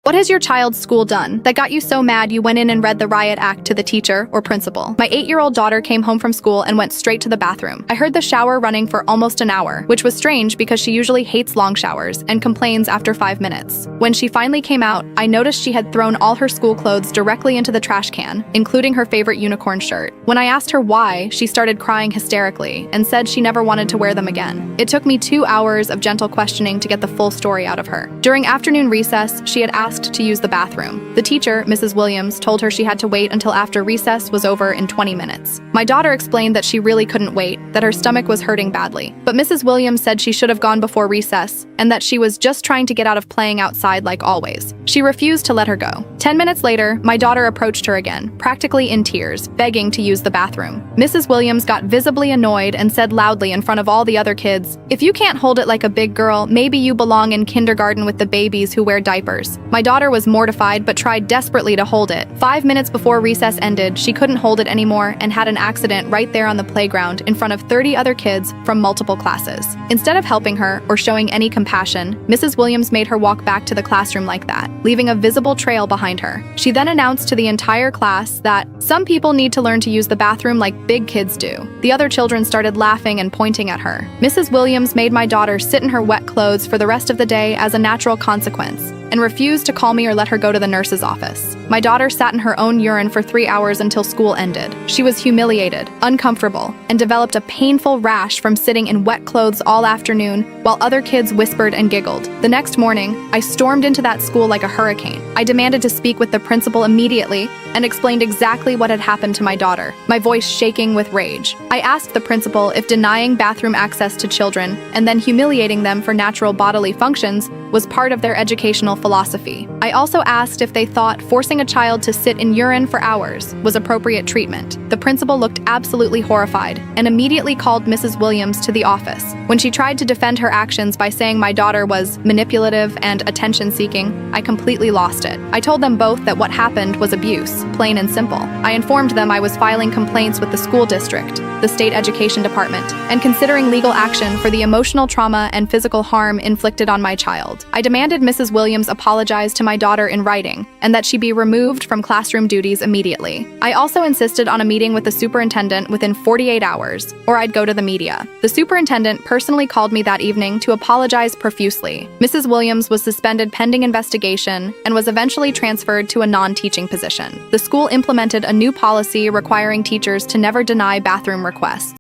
What has your child's school done that got you so mad you went in and read the riot act to the teacher or principal? My 8-year-old daughter came home from school and went straight to the bathroom. I heard the shower running for almost an hour, which was strange because she usually hates long showers and complains after 5 minutes. When she finally came out, I noticed she had thrown all her school clothes directly into the trash can, including her favorite unicorn shirt. When I asked her why, she started crying hysterically and said she never wanted to wear them again. It took me 2 hours of gentle questioning to get the full story out of her. During afternoon recess, she had asked to use the bathroom. The teacher, Mrs. Williams, told her she had to wait until after recess was over in 20 minutes. My daughter explained that she really couldn't wait, that her stomach was hurting badly. But Mrs. Williams said she should have gone before recess and that she was just trying to get out of playing outside like always. She refused to let her go. 10 minutes later, my daughter approached her again, practically in tears, begging to use the bathroom. Mrs. Williams got visibly annoyed and said loudly in front of all the other kids, "If you can't hold it like a big girl, maybe you belong in kindergarten with the babies who wear diapers." My daughter was mortified but tried desperately to hold it. 5 minutes before recess ended, she couldn't hold it anymore and had an accident right there on the playground in front of 30 other kids from multiple classes. Instead of helping her or showing any compassion, Mrs. Williams made her walk back to the classroom like that, leaving a visible trail behind her. She then announced to the entire class that some people need to learn to use the bathroom like big kids do. The other children started laughing and pointing at her. Mrs. Williams made my daughter sit in her wet clothes for the rest of the day as a natural consequence, and refused to call me or let her go to the nurse's office. My daughter sat in her own urine for 3 hours until school ended. She was humiliated, uncomfortable, and developed a painful rash from sitting in wet clothes all afternoon while other kids whispered and giggled. The next morning, I stormed into that school like a hurricane. I demanded to speak with the principal immediately and explained exactly what had happened to my daughter, my voice shaking with rage. I asked the principal if denying bathroom access to children and then humiliating them for natural bodily functions was part of their educational philosophy. I also asked if they thought forcing a child to sit in urine for hours was appropriate treatment. The principal looked absolutely horrified and immediately called Mrs. Williams to the office. When she tried to defend her actions by saying my daughter was manipulative and attention-seeking, I completely lost it. I told them both that what happened was abuse, plain and simple. I informed them I was filing complaints with the school district, the state education department, and considering legal action for the emotional trauma and physical harm inflicted on my child. I demanded Mrs. Williams apologize to my daughter in writing and that she be removed from classroom duties immediately. I also insisted on a meeting with the superintendent within 48 hours, or I'd go to the media. The superintendent personally called me that evening to apologize profusely. Mrs. Williams was suspended pending investigation and was eventually transferred to a non-teaching position. The school implemented a new policy requiring teachers to never deny bathroom requests.